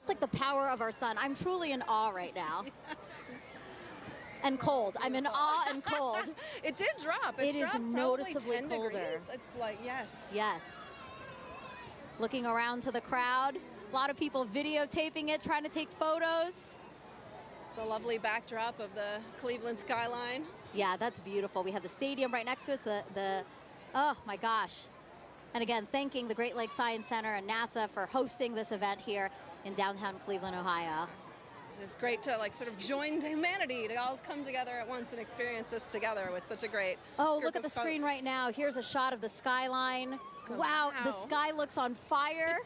Just like the power of our sun. I'm truly in awe right now. And cold. I'm in awe and cold. It did drop. It is noticeably 10 colder. degrees. It's like, yes. Yes. Looking around to the crowd. A lot of people videotaping it, trying to take photos. It's the lovely backdrop of the Cleveland skyline. Yeah, that's beautiful. We have the stadium right next to us. Oh my gosh. And again, thanking the Great Lakes Science Center and NASA for hosting this event here in downtown Cleveland, Ohio. It's great to like sort of join humanity to all come together at once and experience this together with such a great look group at the of screen folks. right now. Here's a shot of the skyline. Oh, wow, the sky looks on fire.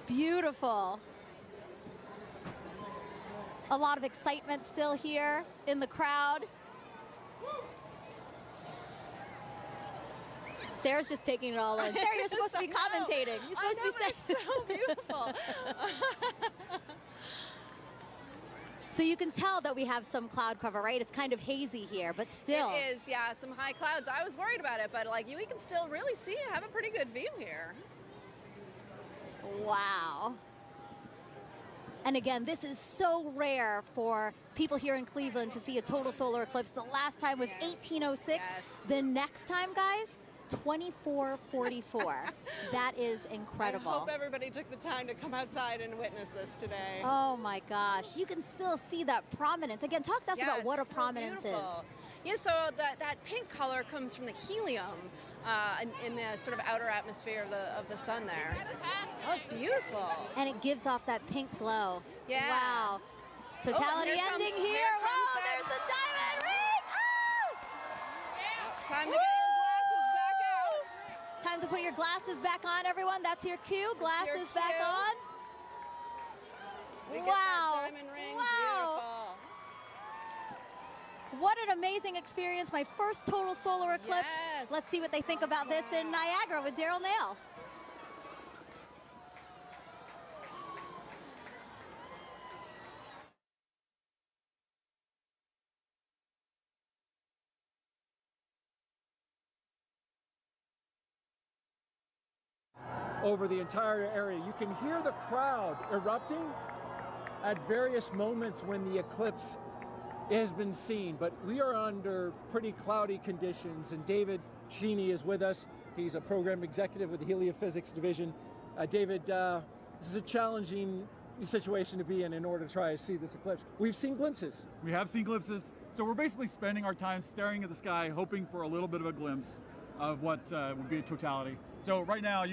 Beautiful. A lot of excitement still here in the crowd. Sarah's just taking it all in. Sarah, you're supposed to be commentating. You're supposed to be saying. It's so beautiful. So you can tell that we have some cloud cover, right? It's kind of hazy here, but still. It is, yeah, some high clouds. I was worried about it, but like we can still really see, have a pretty good view here. Wow. And again, this is so rare for people here in Cleveland to see a total solar eclipse. The last time was 1806. Yes. The next time, guys, 2444. That is incredible. I hope everybody took the time to come outside and witness this today. Oh my gosh. You can still see that prominence. Again, talk to us about what a prominence is. Yeah, so that pink color comes from the helium in the sort of outer atmosphere of the sun there. Oh, it's beautiful. And it gives off that pink glow. Yeah. Wow. Totality ending here. Wow, there's the diamond ring. Oh! Time to get your glasses back out. Time to put your glasses back on, everyone. That's your cue. Glasses back on. So we get that diamond ring. Wow. Beautiful. What an amazing experience. My first total solar eclipse. Yes. Let's see what they think about this in Niagara with Daryl Nail. Over the entire area. You can hear the crowd erupting at various moments when the eclipse has been seen, but we are under pretty cloudy conditions, and David Sheeny is with us. He's a program executive with the Heliophysics Division. David, this is a challenging situation to be in order to try to see this eclipse. We've seen glimpses. We have seen glimpses, so we're basically spending our time staring at the sky, hoping for a little bit of a glimpse of what would be a totality. So right now,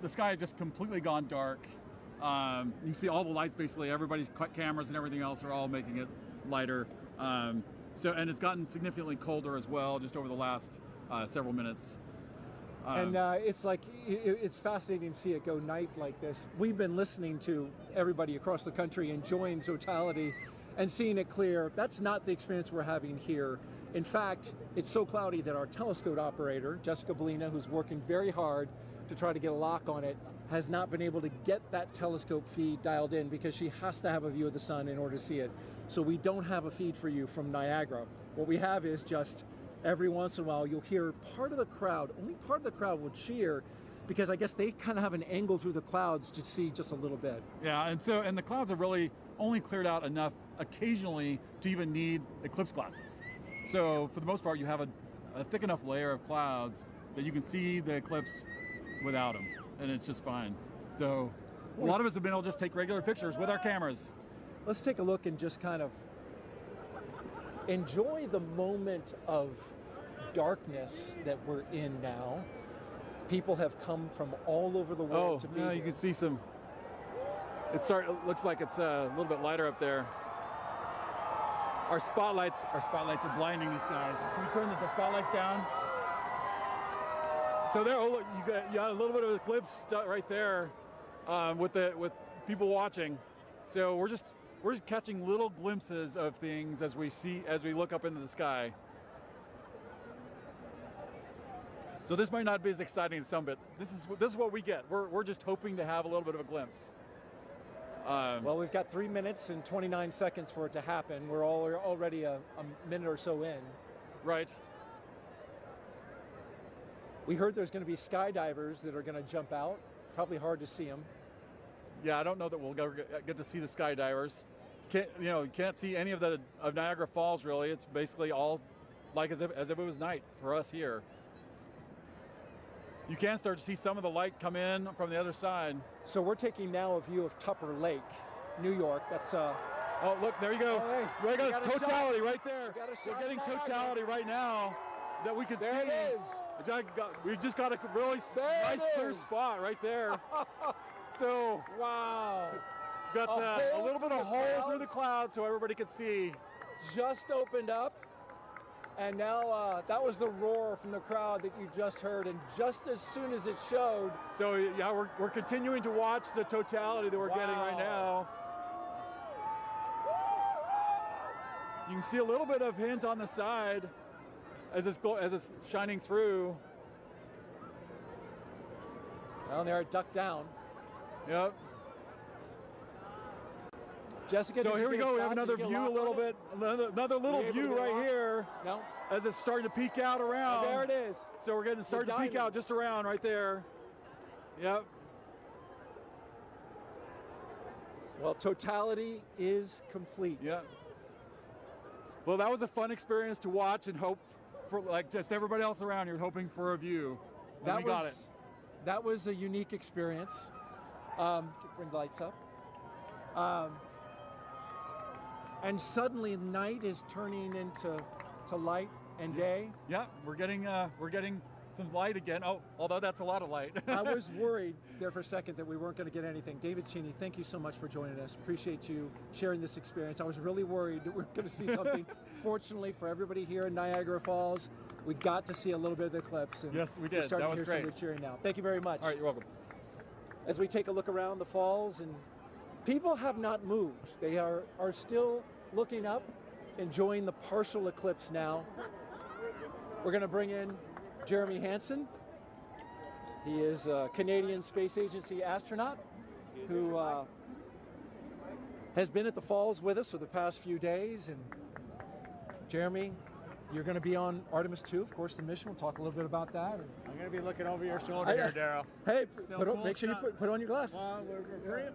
the sky has just completely gone dark. You see all the lights, basically, everybody's cameras and everything else are all making it lighter. And it's gotten significantly colder as well, just over the last several minutes. And it's fascinating to see it go night like this. We've been listening to everybody across the country enjoying totality and seeing it clear. That's not the experience we're having here. In fact, it's so cloudy that our telescope operator, Jessica Bellina, who's working very hard to try to get a lock on it, has not been able to get that telescope feed dialed in because she has to have a view of the sun in order to see it. So we don't have a feed for you from Niagara. What we have is just every once in a while you'll hear part of the crowd, only part of the crowd will cheer, because I guess they kind of have an angle through the clouds to see just a little bit. Yeah, and the clouds have really only cleared out enough occasionally to even need eclipse glasses. So for the most part, you have a thick enough layer of clouds that you can see the eclipse without them, and it's just fine. So a lot of us have been able to just take regular pictures with our cameras. Let's take a look and just kind of enjoy the moment of darkness that we're in now. People have come from all over the world to be here. You can see some. It looks like it's a little bit lighter up there. Our spotlights are blinding these guys. Can we turn the spotlights down? So there, oh look, you got a little bit of an eclipse right there with people watching. So we're just catching little glimpses of things as we look up into the sky. So this might not be as exciting as some, but this is what we get. We're just hoping to have a little bit of a glimpse. Well, we've got 3 minutes and 29 seconds for it to happen. We're already a minute or so in. Right. We heard there's going to be skydivers that are going to jump out. Probably hard to see them. Yeah, I don't know that we'll ever get to see the skydivers. You can't see any of Niagara Falls really. It's basically all like as if it was night for us here. You can start to see some of the light come in from the other side. So we're taking now a view of Tupper Lake, New York. That's oh, look, there he goes. Oh, hey, there he goes. Totality shot. right there. We're getting totality right now that we can see. There it is. We just got a really nice clear spot right there. So wow. Got a little bit of hole through the clouds so everybody could see. Just opened up. And now that was the roar from the crowd that you just heard, and just as soon as it showed. So yeah, we're continuing to watch the totality that we're getting right now. You can see a little bit of hint on the side as it's shining through. Well, there, it ducked down. Yep. Jessica, so here we go. We have another view, a little bit, another little view right here. No. As it's starting to peek out around. Oh, there it is. So we're getting starting to peek out just around right there. Yep. Well, totality is complete. Yep. Well, that was a fun experience to watch and hope for, like just everybody else around here, hoping for a view. And we got it. That was a unique experience. Bring the lights up. And suddenly night is turning into light and day. Yeah, we're getting some light again. Oh, although that's a lot of light. I was worried there for a second that we weren't going to get anything. David Cheney, thank you so much for joining us. Appreciate you sharing this experience. I was really worried that we were going to see something. Fortunately for everybody here in Niagara Falls, we got to see a little bit of the eclipse. And yes, we did. That was great. Some of the cheering now. Thank you very much. All right, you're welcome. As we take a look around the falls, and people have not moved. They are still looking up, enjoying the partial eclipse now. We're going to bring in Jeremy Hansen. He is a Canadian Space Agency astronaut who has been at the falls with us for the past few days. And Jeremy, you're going to be on Artemis 2, of course, the mission. We'll talk a little bit about that. I'm going to be looking over your shoulder here, Daryl. Hey, make sure you put on your glasses. Well,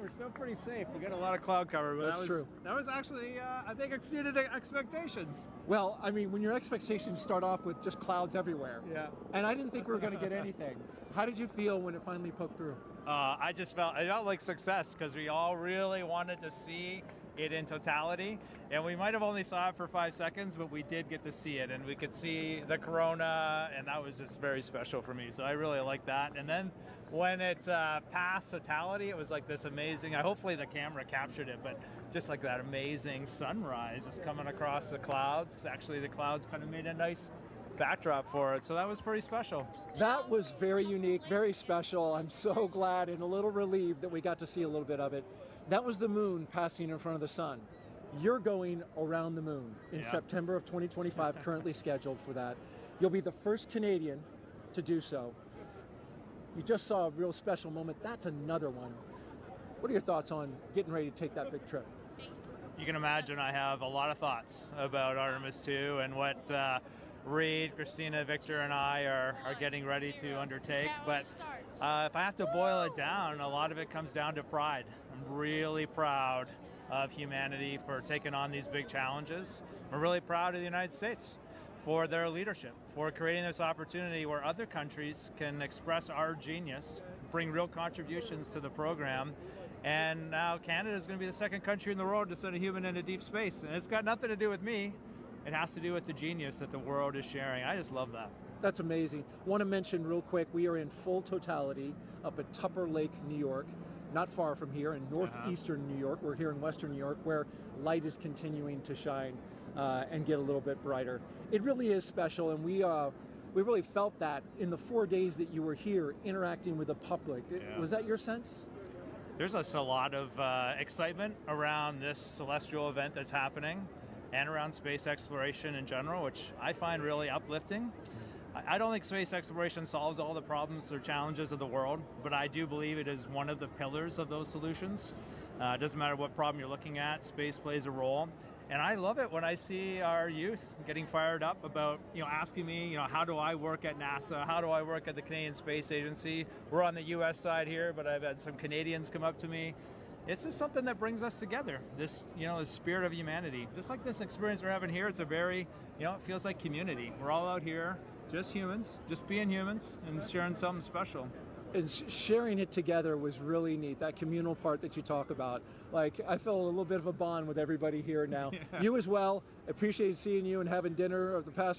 we're still pretty safe. We got a lot of cloud cover, but that's true. That was actually, I think, exceeded expectations. Well, I mean, when your expectations start off with just clouds everywhere. Yeah. And I didn't think we were going to get anything. How did you feel when it finally poked through? I felt like success because we all really wanted to see it in totality, and we might have only saw it for 5 seconds, but we did get to see it, and we could see the corona, and that was just very special for me. So I really like that. And then when it passed totality, it was like this amazing, hopefully the camera captured it, but just like that amazing sunrise just coming across the clouds. Actually, the clouds kind of made a nice backdrop for it, so that was pretty special. That was very unique, very special. I'm so glad and a little relieved that we got to see a little bit of it. That was the moon passing in front of the sun. You're going around the moon in September of 2025, currently scheduled for that. You'll be the first Canadian to do so. You just saw a real special moment. That's another one. What are your thoughts on getting ready to take that big trip? You can imagine I have a lot of thoughts about Artemis 2 and what Reed, Christina, Victor, and I are getting ready to undertake. But if I have to boil it down, a lot of it comes down to pride. I'm really proud of humanity for taking on these big challenges. We're really proud of the United States for their leadership, for creating this opportunity where other countries can express our genius, bring real contributions to the program. And now Canada is going to be the second country in the world to send a human into deep space. And it's got nothing to do with me. It has to do with the genius that the world is sharing. I just love that. That's amazing. Want to mention real quick, we are in full totality up at Tupper Lake, New York, not far from here in northeastern New York. We're here in western New York where light is continuing to shine and get a little bit brighter. It really is special, and we really felt that in the 4 days that you were here interacting with the public. Was that your sense? There's a lot of excitement around this celestial event that's happening, and around space exploration in general, which I find really uplifting. I don't think space exploration solves all the problems or challenges of the world, but I do believe it is one of the pillars of those solutions. It doesn't matter what problem you're looking at, space plays a role. And I love it when I see our youth getting fired up about, asking me, how do I work at NASA? How do I work at the Canadian Space Agency? We're on the US side here, but I've had some Canadians come up to me. It's just something that brings us together. This, the spirit of humanity. Just like this experience we're having here, it's a very, it feels like community. We're all out here, just humans, just being humans and sharing something special. And sharing it together was really neat, that communal part that you talk about. Like, I felt a little bit of a bond with everybody here now. You as well. Appreciate seeing you and having dinner of the past